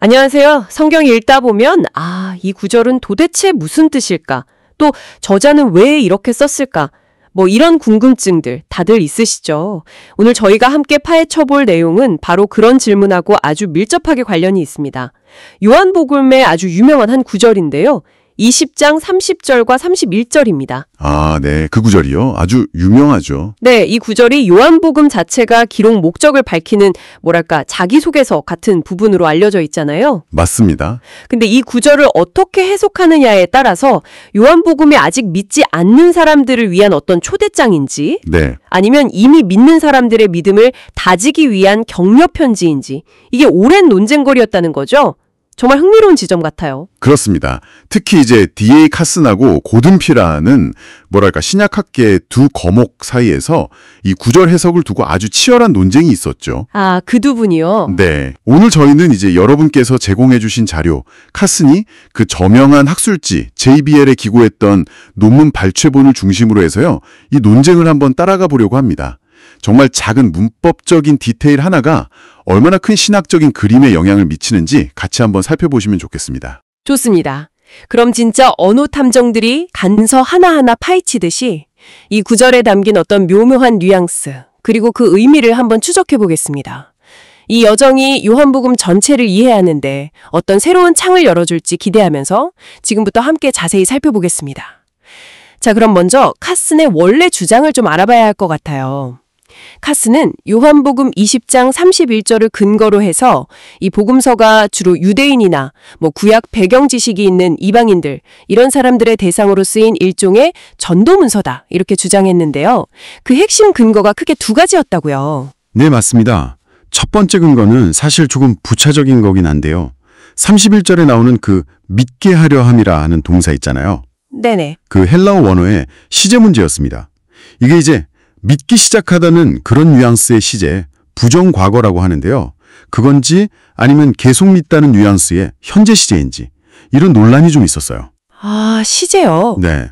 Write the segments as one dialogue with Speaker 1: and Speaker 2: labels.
Speaker 1: 안녕하세요. 성경 읽다 보면 이 구절은 도대체 무슨 뜻일까? 또 저자는 왜 이렇게 썼을까? 이런 궁금증들 다들 있으시죠? 오늘 저희가 함께 파헤쳐볼 내용은 바로 그런 질문하고 아주 밀접하게 관련이 있습니다. 요한복음의 아주 유명한 한 구절인데요. 20장 30절과 31절입니다.
Speaker 2: 네. 그 구절이요? 아주 유명하죠.
Speaker 1: 네, 이 구절이 요한복음 자체가 기록 목적을 밝히는 자기소개서 같은 부분으로 알려져 있잖아요.
Speaker 2: 맞습니다.
Speaker 1: 근데 이 구절을 어떻게 해석하느냐에 따라서 요한복음이 아직 믿지 않는 사람들을 위한 어떤 초대장인지
Speaker 2: 네.
Speaker 1: 아니면 이미 믿는 사람들의 믿음을 다지기 위한 격려 편지인지 이게 오랜 논쟁거리였다는 거죠. 정말 흥미로운 지점 같아요.
Speaker 2: 그렇습니다. 특히 이제 D.A. 카슨하고 고든피라는 신약학계의 두 거목 사이에서 이 구절 해석을 두고 아주 치열한 논쟁이 있었죠.
Speaker 1: 그 두 분이요?
Speaker 2: 네. 오늘 저희는 이제 여러분께서 제공해 주신 자료, 카슨이 그 저명한 학술지 JBL에 기고했던 논문 발췌본을 중심으로 해서요. 이 논쟁을 한번 따라가 보려고 합니다. 정말 작은 문법적인 디테일 하나가 얼마나 큰 신학적인 그림에 영향을 미치는지 같이 한번 살펴보시면 좋겠습니다.
Speaker 1: 좋습니다. 그럼 진짜 언어 탐정들이 간서 하나하나 파헤치듯이 이 구절에 담긴 어떤 묘묘한 뉘앙스 그리고 그 의미를 한번 추적해 보겠습니다. 이 여정이 요한복음 전체를 이해하는데 어떤 새로운 창을 열어줄지 기대하면서 지금부터 함께 자세히 살펴보겠습니다. 자, 그럼 먼저 카슨의 원래 주장을 좀 알아봐야 할 것 같아요. 카슨은 요한복음 20장 31절을 근거로 해서 이 복음서가 주로 유대인이나 구약 배경 지식이 있는 이방인들 이런 사람들의 대상으로 쓰인 일종의 전도문서다 이렇게 주장했는데요. 그 핵심 근거가 크게 두 가지였다고요.
Speaker 3: 네, 맞습니다. 첫 번째 근거는 사실 조금 부차적인 거긴 한데요. 31절에 나오는 그 믿게 하려 함이라 하는 동사 있잖아요.
Speaker 1: 네네.
Speaker 3: 그 헬라어 원어의 시제 문제였습니다. 이게 이제 믿기 시작하다는 그런 뉘앙스의 시제, 부정과거라고 하는데요. 그건지 아니면 계속 믿다는 뉘앙스의 현재 시제인지 이런 논란이 좀 있었어요.
Speaker 1: 시제요?
Speaker 3: 네.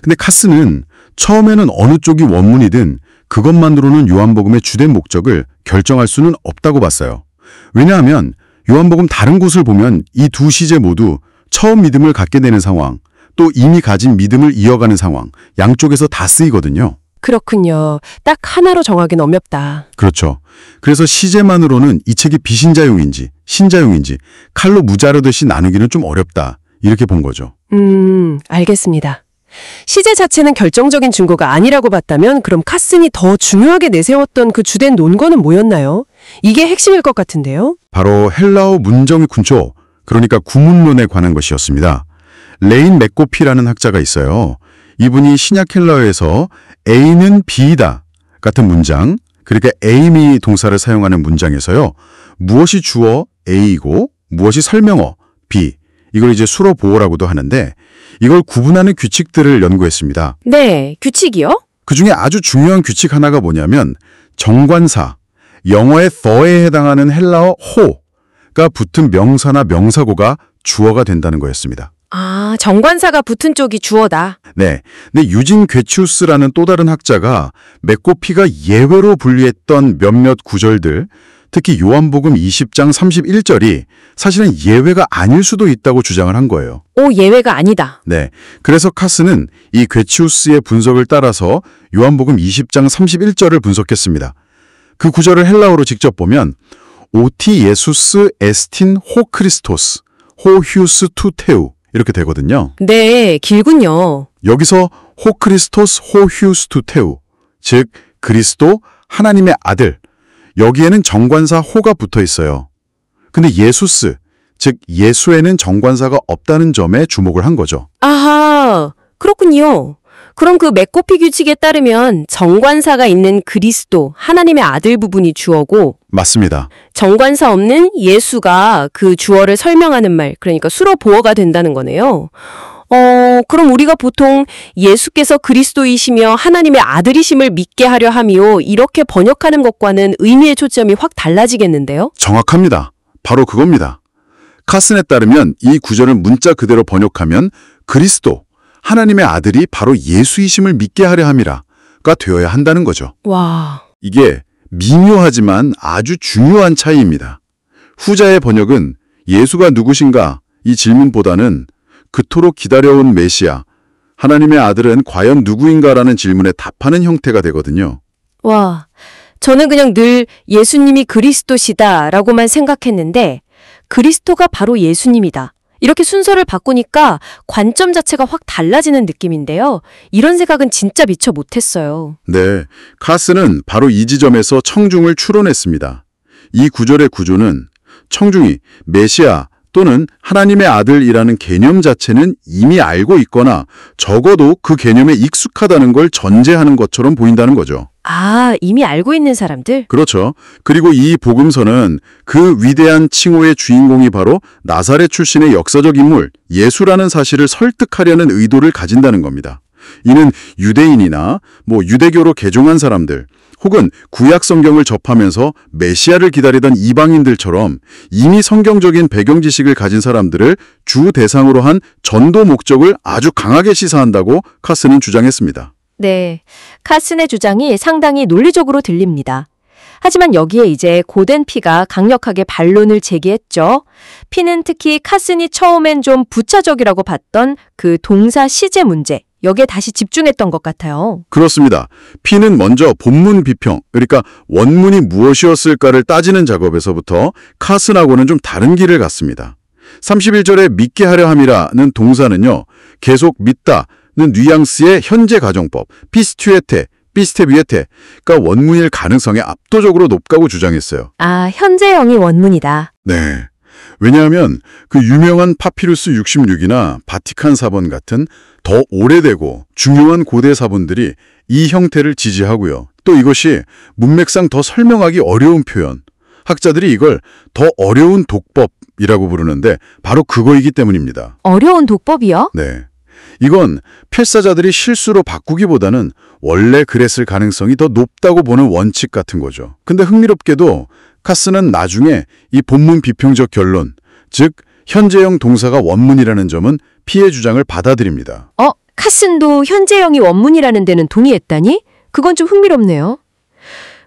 Speaker 3: 근데 카슨은 처음에는 어느 쪽이 원문이든 그것만으로는 요한복음의 주된 목적을 결정할 수는 없다고 봤어요. 왜냐하면 요한복음 다른 곳을 보면 이 두 시제 모두 처음 믿음을 갖게 되는 상황, 또 이미 가진 믿음을 이어가는 상황, 양쪽에서 다 쓰이거든요.
Speaker 1: 그렇군요. 딱 하나로 정하기는 어렵다.
Speaker 3: 그렇죠. 그래서 시제만으로는 이 책이 비신자용인지 신자용인지 칼로 무자르듯이 나누기는 좀 어렵다. 이렇게 본 거죠.
Speaker 1: 알겠습니다. 시제 자체는 결정적인 증거가 아니라고 봤다면 그럼 카슨이 더 중요하게 내세웠던 그 주된 논거는 뭐였나요? 이게 핵심일 것 같은데요.
Speaker 3: 바로 헬라어 문정의 군초, 그러니까 구문론에 관한 것이었습니다. 레인 맥고피라는 학자가 있어요. 이분이 신약 헬라어에서 A는 B이다 같은 문장, 그러니까 에이미 동사를 사용하는 문장에서요. 무엇이 주어 A이고 무엇이 설명어 B, 이걸 이제 수로 보어라고도 하는데 이걸 구분하는 규칙들을 연구했습니다.
Speaker 1: 네, 규칙이요?
Speaker 3: 그중에 아주 중요한 규칙 하나가 뭐냐면 정관사, 영어의 the에 해당하는 헬라어 ho가 붙은 명사나 명사고가 주어가 된다는 거였습니다.
Speaker 1: 정관사가 붙은 쪽이 주어다.
Speaker 3: 네. 근데 유진 괴치우스라는 또 다른 학자가 맥고피가 예외로 분류했던 몇몇 구절들, 특히 요한복음 20장 31절이 사실은 예외가 아닐 수도 있다고 주장을 한 거예요.
Speaker 1: 예외가 아니다.
Speaker 3: 네. 그래서 카스는 이 괴치우스의 분석을 따라서 요한복음 20장 31절을 분석했습니다. 그 구절을 헬라어로 직접 보면 오티 예수스 에스틴 호 크리스토스 호 휴스 투 테우 이렇게 되거든요.
Speaker 1: 네, 길군요.
Speaker 3: 여기서 호 크리스토스 호 휴스 투 테우, 즉 그리스도 하나님의 아들, 여기에는 정관사 호가 붙어 있어요. 근데 예수스, 즉 예수에는 정관사가 없다는 점에 주목을 한 거죠.
Speaker 1: 아하, 그렇군요. 그럼 그 맥고피 규칙에 따르면 정관사가 있는 그리스도, 하나님의 아들 부분이 주어고
Speaker 3: 맞습니다.
Speaker 1: 정관사 없는 예수가 그 주어를 설명하는 말, 그러니까 수로 보어가 된다는 거네요. 그럼 우리가 보통 예수께서 그리스도이시며 하나님의 아들이심을 믿게 하려 함이요, 이렇게 번역하는 것과는 의미의 초점이 확 달라지겠는데요?
Speaker 2: 정확합니다. 바로 그겁니다. 카슨에 따르면 이 구절을 문자 그대로 번역하면 그리스도, 하나님의 아들이 바로 예수이심을 믿게 하려 함이라가 되어야 한다는 거죠.
Speaker 1: 와.
Speaker 2: 이게 미묘하지만 아주 중요한 차이입니다. 후자의 번역은 예수가 누구신가? 이 질문보다는 그토록 기다려온 메시아, 하나님의 아들은 과연 누구인가라는 질문에 답하는 형태가 되거든요.
Speaker 1: 와, 저는 그냥 늘 예수님이 그리스도시다라고만 생각했는데 그리스도가 바로 예수님이다. 이렇게 순서를 바꾸니까 관점 자체가 확 달라지는 느낌인데요. 이런 생각은 진짜 미처 못했어요.
Speaker 2: 네, 카스는 바로 이 지점에서 청중을 추론했습니다. 이 구절의 구조는 청중이 메시아 또는 하나님의 아들이라는 개념 자체는 이미 알고 있거나 적어도 그 개념에 익숙하다는 걸 전제하는 것처럼 보인다는 거죠.
Speaker 1: 아, 이미 알고 있는 사람들?
Speaker 2: 그렇죠. 그리고 이 복음서는 그 위대한 칭호의 주인공이 바로 나사렛 출신의 역사적 인물 예수라는 사실을 설득하려는 의도를 가진다는 겁니다. 이는 유대인이나 유대교로 개종한 사람들 혹은 구약 성경을 접하면서 메시아를 기다리던 이방인들처럼 이미 성경적인 배경 지식을 가진 사람들을 주 대상으로 한 전도 목적을 아주 강하게 시사한다고 카스는 주장했습니다.
Speaker 1: 네, 카슨의 주장이 상당히 논리적으로 들립니다. 하지만 여기에 이제 고된 피가 강력하게 반론을 제기했죠. 피는 특히 카슨이 처음엔 좀 부차적이라고 봤던 그 동사 시제 문제, 여기에 다시 집중했던 것 같아요.
Speaker 2: 그렇습니다. 피는 먼저 본문 비평, 그러니까 원문이 무엇이었을까를 따지는 작업에서부터 카슨하고는 좀 다른 길을 갔습니다. 31절에 믿게 하려 함이라는 동사는요, 계속 믿다는 뉘앙스의 현재 가정법, 피스테비에테가 원문일 가능성이 압도적으로 높다고 주장했어요.
Speaker 1: 아, 현재형이 원문이다.
Speaker 2: 네. 왜냐하면 그 유명한 파피루스 66이나 바티칸 사본 같은 더 오래되고 중요한 고대 사본들이 이 형태를 지지하고요. 또 이것이 문맥상 더 설명하기 어려운 표현, 학자들이 이걸 더 어려운 독법이라고 부르는데 바로 그거이기 때문입니다.
Speaker 1: 어려운 독법이요?
Speaker 2: 네. 이건 필사자들이 실수로 바꾸기보다는 원래 그랬을 가능성이 더 높다고 보는 원칙 같은 거죠. 근데 흥미롭게도 카스는 나중에 이 본문 비평적 결론, 즉 현재형 동사가 원문이라는 점은 피의 주장을 받아들입니다.
Speaker 1: 카슨도 현재형이 원문이라는 데는 동의했다니? 그건 좀 흥미롭네요.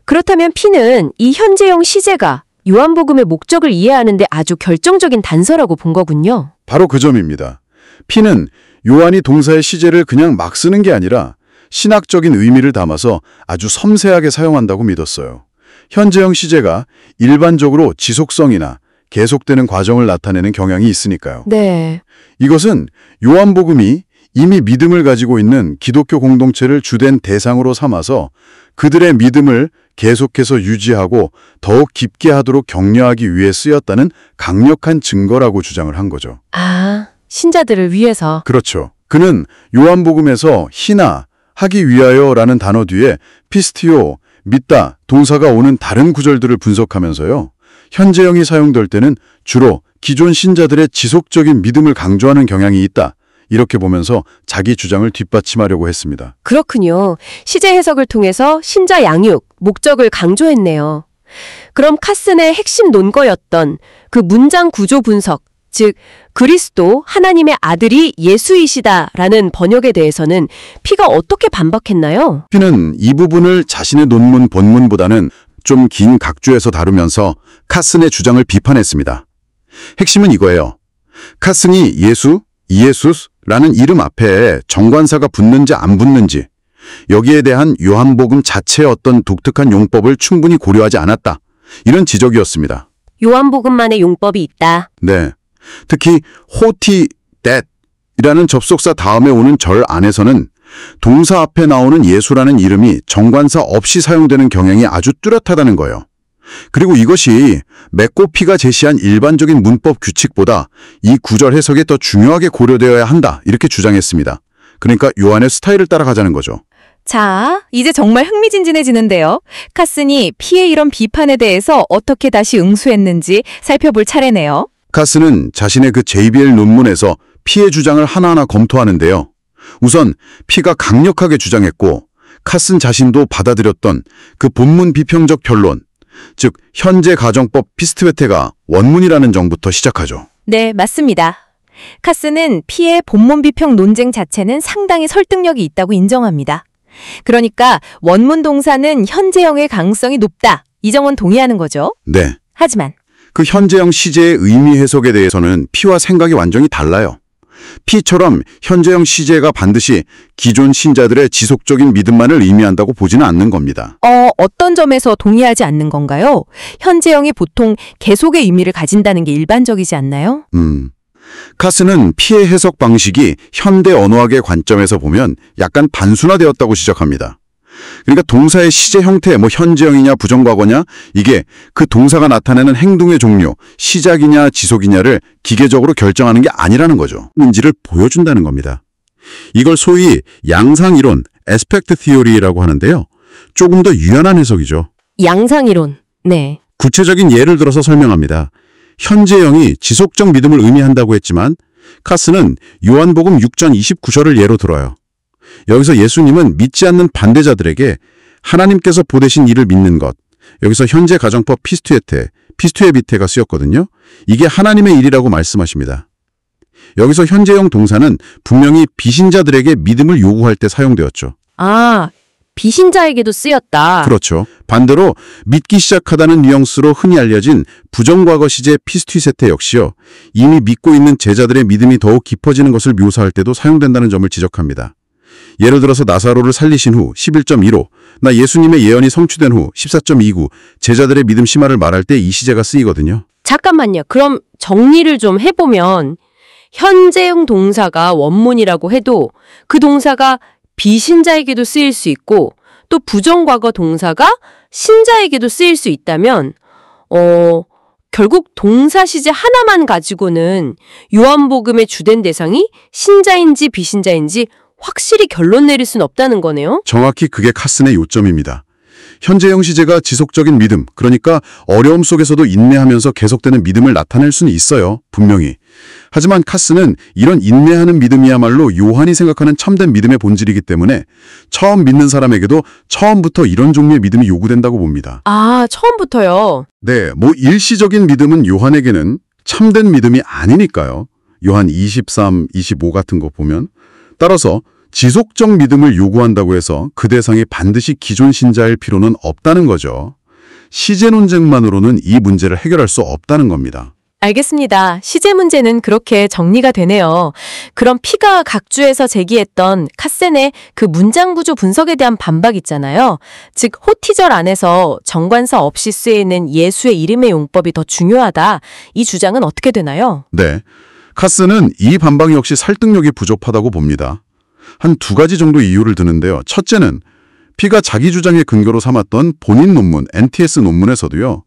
Speaker 1: 그렇다면 피는 이 현재형 시제가 요한복음의 목적을 이해하는 데 아주 결정적인 단서라고 본 거군요.
Speaker 2: 바로 그 점입니다. 피는 요한이 동사의 시제를 그냥 막 쓰는 게 아니라 신학적인 의미를 담아서 아주 섬세하게 사용한다고 믿었어요. 현재형 시제가 일반적으로 지속성이나 계속되는 과정을 나타내는 경향이 있으니까요.
Speaker 1: 네.
Speaker 2: 이것은 요한복음이 이미 믿음을 가지고 있는 기독교 공동체를 주된 대상으로 삼아서 그들의 믿음을 계속해서 유지하고 더욱 깊게 하도록 격려하기 위해 쓰였다는 강력한 증거라고 주장을 한 거죠.
Speaker 1: 아, 신자들을 위해서.
Speaker 2: 그렇죠. 그는 요한복음에서 희나, 하기 위하여라는 단어 뒤에 피스티오, 믿다, 동사가 오는 다른 구절들을 분석하면서요. 현재형이 사용될 때는 주로 기존 신자들의 지속적인 믿음을 강조하는 경향이 있다. 이렇게 보면서 자기 주장을 뒷받침하려고 했습니다.
Speaker 1: 그렇군요. 시제 해석을 통해서 신자 양육, 목적을 강조했네요. 그럼 카슨의 핵심 논거였던 그 문장 구조 분석, 즉 그리스도 하나님의 아들이 예수이시다라는 번역에 대해서는 피가 어떻게 반박했나요?
Speaker 2: 피는 이 부분을 자신의 논문 본문보다는 좀 긴 각주에서 다루면서 카슨의 주장을 비판했습니다. 핵심은 이거예요. 카슨이 예수, 이예수스라는 이름 앞에 정관사가 붙는지 안 붙는지 여기에 대한 요한복음 자체의 어떤 독특한 용법을 충분히 고려하지 않았다. 이런 지적이었습니다.
Speaker 1: 요한복음만의 용법이 있다.
Speaker 2: 네. 특히 호티 that이라는 접속사 다음에 오는 절 안에서는 동사 앞에 나오는 예수라는 이름이 정관사 없이 사용되는 경향이 아주 뚜렷하다는 거예요. 그리고 이것이 맥고피가 제시한 일반적인 문법 규칙보다 이 구절 해석에 더 중요하게 고려되어야 한다. 이렇게 주장했습니다. 그러니까 요한의 스타일을 따라가자는 거죠.
Speaker 4: 자, 이제 정말 흥미진진해지는데요. 카슨이 피의 이런 비판에 대해서 어떻게 다시 응수했는지 살펴볼 차례네요.
Speaker 2: 카슨은 자신의 그 JBL 논문에서 피의 주장을 하나하나 검토하는데요. 우선 피가 강력하게 주장했고 카슨 자신도 받아들였던 그 본문 비평적 결론, 즉 현재 가정법 피스트베테가 원문이라는 점부터 시작하죠.
Speaker 4: 네, 맞습니다. 카슨은 피의 본문 비평 논쟁 자체는 상당히 설득력이 있다고 인정합니다. 그러니까 원문 동사는 현재형의 가능성이 높다. 이 점은 동의하는 거죠.
Speaker 2: 네.
Speaker 4: 하지만
Speaker 3: 그 현재형 시제의 의미 해석에 대해서는 피와 생각이 완전히 달라요. 피처럼 현재형 시제가 반드시 기존 신자들의 지속적인 믿음만을 의미한다고 보지는 않는 겁니다.
Speaker 4: 어떤 점에서 동의하지 않는 건가요? 현재형이 보통 계속의 의미를 가진다는 게 일반적이지 않나요?
Speaker 3: 카스는 피의 해석 방식이 현대 언어학의 관점에서 보면 약간 단순화되었다고 지적합니다. 그러니까 동사의 시제 형태, 현재형이냐 부정과거냐, 이게 그 동사가 나타내는 행동의 종류, 시작이냐 지속이냐를 기계적으로 결정하는 게 아니라는 거죠. 인지를 보여준다는 겁니다. 이걸 소위 양상이론, 에스펙트 티오리라고 하는데요. 조금 더 유연한 해석이죠.
Speaker 1: 양상이론. 네.
Speaker 3: 구체적인 예를 들어서 설명합니다. 현재형이 지속적 믿음을 의미한다고 했지만 카스는 요한복음 6장 29절을 예로 들어요. 여기서 예수님은 믿지 않는 반대자들에게 하나님께서 보내신 이를 믿는 것, 여기서 현재 가정법 피스투에 비테가 쓰였거든요. 이게 하나님의 일이라고 말씀하십니다. 여기서 현재형 동사는 분명히 비신자들에게 믿음을 요구할 때 사용되었죠.
Speaker 1: 비신자에게도 쓰였다.
Speaker 3: 그렇죠. 반대로 믿기 시작하다는 뉘앙스로 흔히 알려진 부정과거 시제 피스투세테 역시요. 이미 믿고 있는 제자들의 믿음이 더욱 깊어지는 것을 묘사할 때도 사용된다는 점을 지적합니다. 예를 들어서 나사로를 살리신 후 11.15, 나 예수님의 예언이 성취된 후 14.29, 제자들의 믿음 심화를 말할 때 이 시제가 쓰이거든요.
Speaker 1: 잠깐만요. 그럼 정리를 좀 해보면 현재형 동사가 원문이라고 해도 그 동사가 비신자에게도 쓰일 수 있고 또 부정과거 동사가 신자에게도 쓰일 수 있다면 결국 동사 시제 하나만 가지고는 요한복음의 주된 대상이 신자인지 비신자인지 확실히 결론 내릴 순 없다는 거네요.
Speaker 3: 정확히 그게 카슨의 요점입니다. 현재형 시제가 지속적인 믿음, 그러니까 어려움 속에서도 인내하면서 계속되는 믿음을 나타낼 수는 있어요. 분명히. 하지만 카슨은 이런 인내하는 믿음이야말로 요한이 생각하는 참된 믿음의 본질이기 때문에 처음 믿는 사람에게도 처음부터 이런 종류의 믿음이 요구된다고 봅니다.
Speaker 1: 처음부터요?
Speaker 3: 네, 일시적인 믿음은 요한에게는 참된 믿음이 아니니까요. 요한 23, 25 같은 거 보면. 따라서 지속적 믿음을 요구한다고 해서 그 대상이 반드시 기존 신자일 필요는 없다는 거죠. 시제 논쟁만으로는 이 문제를 해결할 수 없다는 겁니다.
Speaker 1: 알겠습니다. 시제 문제는 그렇게 정리가 되네요. 그럼 피가 각주에서 제기했던 카센의 그 문장 구조 분석에 대한 반박 있잖아요. 즉 호티절 안에서 정관사 없이 쓰이는 예수의 이름의 용법이 더 중요하다. 이 주장은 어떻게 되나요?
Speaker 3: 네, 카스는 이 반박 역시 설득력이 부족하다고 봅니다. 한 두 가지 정도 이유를 드는데요. 첫째는 피가 자기 주장의 근거로 삼았던 본인 논문, NTS 논문에서도요.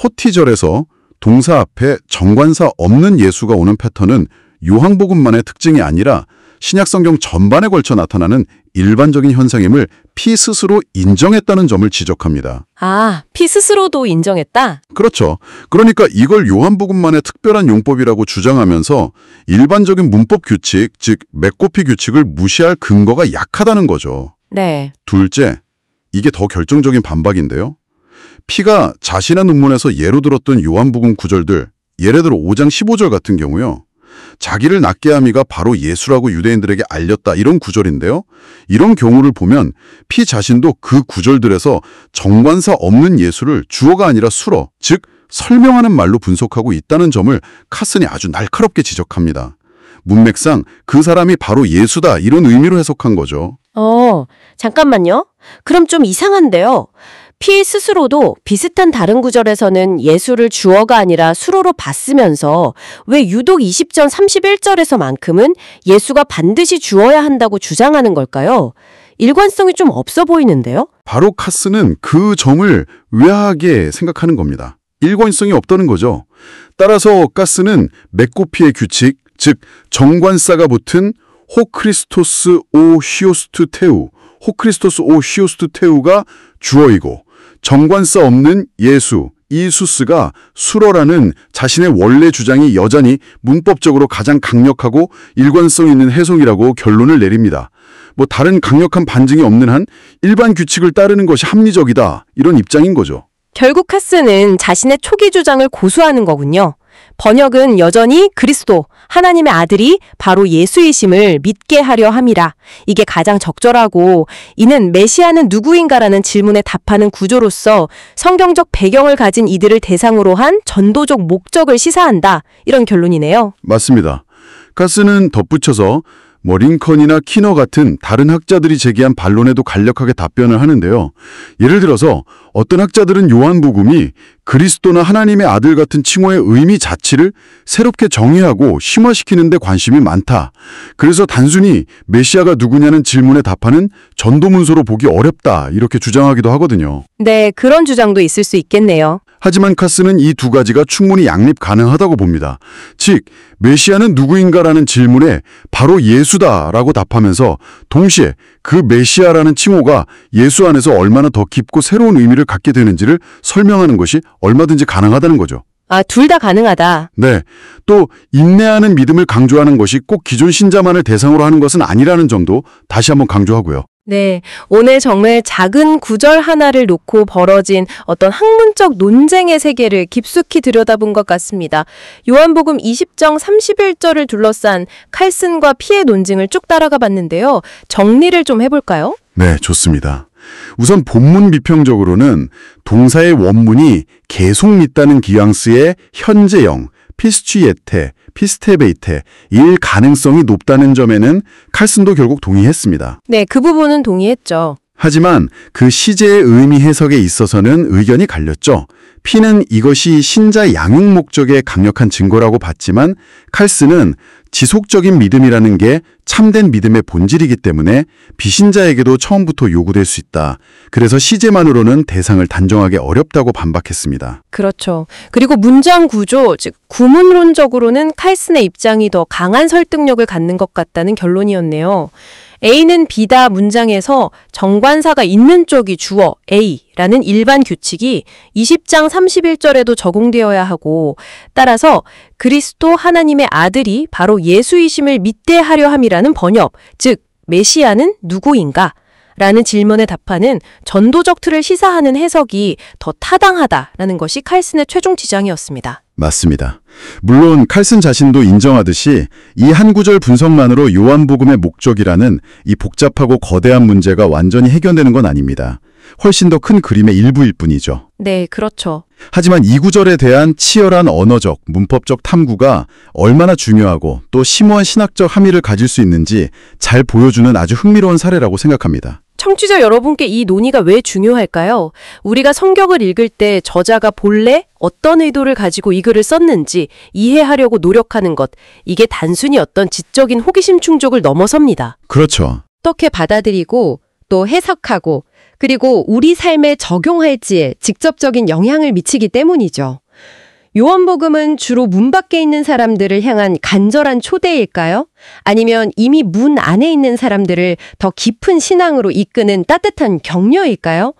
Speaker 3: 호티절에서 동사 앞에 정관사 없는 예수가 오는 패턴은 요한복음만의 특징이 아니라 신약성경 전반에 걸쳐 나타나는 일반적인 현상임을 피 스스로 인정했다는 점을 지적합니다.
Speaker 1: 피 스스로도 인정했다?
Speaker 3: 그렇죠. 그러니까 이걸 요한복음만의 특별한 용법이라고 주장하면서 일반적인 문법 규칙, 즉 맥고피 규칙을 무시할 근거가 약하다는 거죠.
Speaker 1: 네.
Speaker 3: 둘째, 이게 더 결정적인 반박인데요. 피가 자신의 논문에서 예로 들었던 요한복음 구절들, 예를 들어 5장 15절 같은 경우요. 자기를 낫게 함이가 바로 예수라고 유대인들에게 알렸다, 이런 구절인데요. 이런 경우를 보면 피 자신도 그 구절들에서 정관사 없는 예수를 주어가 아니라 수어, 즉 설명하는 말로 분석하고 있다는 점을 카슨이 아주 날카롭게 지적합니다. 문맥상 그 사람이 바로 예수다, 이런 의미로 해석한 거죠.
Speaker 1: 잠깐만요. 그럼 좀 이상한데요. 피 스스로도 비슷한 다른 구절에서는 예수를 주어가 아니라 수로로 봤으면서 왜 유독 20절 31절에서만큼은 예수가 반드시 주어야 한다고 주장하는 걸까요? 일관성이 좀 없어 보이는데요?
Speaker 3: 바로 카스는 그 점을 의아하게 생각하는 겁니다. 일관성이 없다는 거죠. 따라서 카스는 맥고피의 규칙, 즉 정관사가 붙은 호크리스토스 오 히오스투 테우, 호크리스토스 오 히오스투 테우가 주어이고 정관사 없는 예수, 이수스가 수어라는 자신의 원래 주장이 여전히 문법적으로 가장 강력하고 일관성 있는 해석이라고 결론을 내립니다. 다른 강력한 반증이 없는 한 일반 규칙을 따르는 것이 합리적이다, 이런 입장인 거죠.
Speaker 1: 결국 카스는 자신의 초기 주장을 고수하는 거군요. 번역은 여전히 그리스도, 하나님의 아들이 바로 예수이심을 믿게 하려 함이라. 이게 가장 적절하고 이는 메시아는 누구인가라는 질문에 답하는 구조로서 성경적 배경을 가진 이들을 대상으로 한 전도적 목적을 시사한다. 이런 결론이네요.
Speaker 3: 맞습니다. 카스는 덧붙여서 링컨이나 키너 같은 다른 학자들이 제기한 반론에도 간략하게 답변을 하는데요. 예를 들어서 어떤 학자들은 요한복음이 그리스도나 하나님의 아들 같은 칭호의 의미 자체를 새롭게 정의하고 심화시키는 데 관심이 많다. 그래서 단순히 메시아가 누구냐는 질문에 답하는 전도문서로 보기 어렵다. 이렇게 주장하기도 하거든요.
Speaker 1: 네, 그런 주장도 있을 수 있겠네요.
Speaker 3: 하지만 카스는 이 두 가지가 충분히 양립 가능하다고 봅니다. 즉, 메시아는 누구인가라는 질문에 바로 예수다라고 답하면서 동시에 그 메시아라는 칭호가 예수 안에서 얼마나 더 깊고 새로운 의미를 갖게 되는지를 설명하는 것이 얼마든지 가능하다는 거죠.
Speaker 1: 아, 둘 다 가능하다.
Speaker 3: 네. 또 인내하는 믿음을 강조하는 것이 꼭 기존 신자만을 대상으로 하는 것은 아니라는 점도 다시 한번 강조하고요.
Speaker 1: 네, 오늘 정말 작은 구절 하나를 놓고 벌어진 어떤 학문적 논쟁의 세계를 깊숙이 들여다본 것 같습니다. 요한복음 20장 31절을 둘러싼 칼슨과 피의 논쟁을 쭉 따라가 봤는데요. 정리를 좀 해볼까요?
Speaker 3: 네, 좋습니다. 우선 본문 비평적으로는 동사의 원문이 계속 믿다는 뉘앙스의 현재형, 피스취예테, 피스테베이테, 일 가능성이 높다는 점에는 칼슨도 결국 동의했습니다.
Speaker 1: 네, 그 부분은 동의했죠.
Speaker 3: 하지만 그 시제의 의미 해석에 있어서는 의견이 갈렸죠. 피는 이것이 신자 양육 목적의 강력한 증거라고 봤지만 칼슨은 지속적인 믿음이라는 게 참된 믿음의 본질이기 때문에 비신자에게도 처음부터 요구될 수 있다. 그래서 시제만으로는 대상을 단정하기 어렵다고 반박했습니다.
Speaker 1: 그렇죠. 그리고 문장 구조, 즉 구문론적으로는 칼슨의 입장이 더 강한 설득력을 갖는 것 같다는 결론이었네요. A는 B다 문장에서 정관사가 있는 쪽이 주어 A라는 일반 규칙이 20장 31절에도 적용되어야 하고 따라서 그리스도 하나님의 아들이 바로 예수이심을 믿게 하려 함이라는 번역, 즉 메시아는 누구인가? 라는 질문에 답하는 전도적 틀을 시사하는 해석이 더 타당하다라는 것이 칼슨의 최종 지장이었습니다.
Speaker 3: 맞습니다. 물론 칼슨 자신도 인정하듯이 이 한 구절 분석만으로 요한복음의 목적이라는 이 복잡하고 거대한 문제가 완전히 해결되는 건 아닙니다. 훨씬 더 큰 그림의 일부일 뿐이죠.
Speaker 1: 네, 그렇죠.
Speaker 3: 하지만 이 구절에 대한 치열한 언어적, 문법적 탐구가 얼마나 중요하고 또 심오한 신학적 함의를 가질 수 있는지 잘 보여주는 아주 흥미로운 사례라고 생각합니다.
Speaker 1: 청취자 여러분께 이 논의가 왜 중요할까요? 우리가 성경을 읽을 때 저자가 본래 어떤 의도를 가지고 이 글을 썼는지 이해하려고 노력하는 것, 이게 단순히 어떤 지적인 호기심 충족을 넘어섭니다.
Speaker 3: 그렇죠.
Speaker 5: 어떻게 받아들이고 또 해석하고 그리고 우리 삶에 적용할지에 직접적인 영향을 미치기 때문이죠. 요한복음은 주로 문 밖에 있는 사람들을 향한 간절한 초대일까요? 아니면 이미 문 안에 있는 사람들을 더 깊은 신앙으로 이끄는 따뜻한 격려일까요?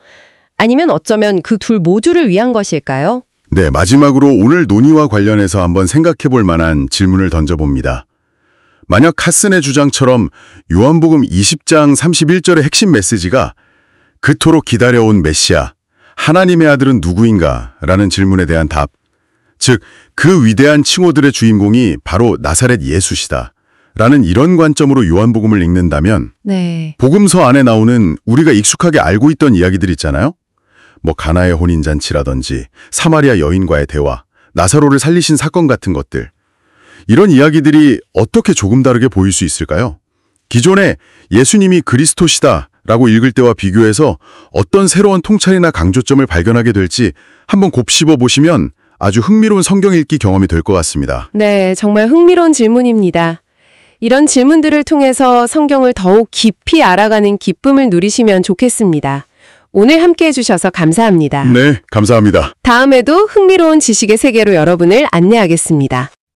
Speaker 5: 아니면 어쩌면 그 둘 모두를 위한 것일까요?
Speaker 3: 네, 마지막으로 오늘 논의와 관련해서 한번 생각해 볼 만한 질문을 던져봅니다. 만약 카슨의 주장처럼 요한복음 20장 31절의 핵심 메시지가 그토록 기다려온 메시아, 하나님의 아들은 누구인가? 라는 질문에 대한 답, 즉 그 위대한 칭호들의 주인공이 바로 나사렛 예수시다. 라는 이런 관점으로 요한복음을 읽는다면
Speaker 5: 네.
Speaker 3: 복음서 안에 나오는 우리가 익숙하게 알고 있던 이야기들 있잖아요. 가나의 혼인잔치라든지 사마리아 여인과의 대화, 나사로를 살리신 사건 같은 것들. 이런 이야기들이 어떻게 조금 다르게 보일 수 있을까요? 기존에 예수님이 그리스도시다 라고 읽을 때와 비교해서 어떤 새로운 통찰이나 강조점을 발견하게 될지 한번 곱씹어 보시면 아주 흥미로운 성경 읽기 경험이 될 것 같습니다.
Speaker 1: 네, 정말 흥미로운 질문입니다. 이런 질문들을 통해서 성경을 더욱 깊이 알아가는 기쁨을 누리시면 좋겠습니다. 오늘 함께 해주셔서 감사합니다.
Speaker 3: 네, 감사합니다.
Speaker 1: 다음에도 흥미로운 지식의 세계로 여러분을 안내하겠습니다.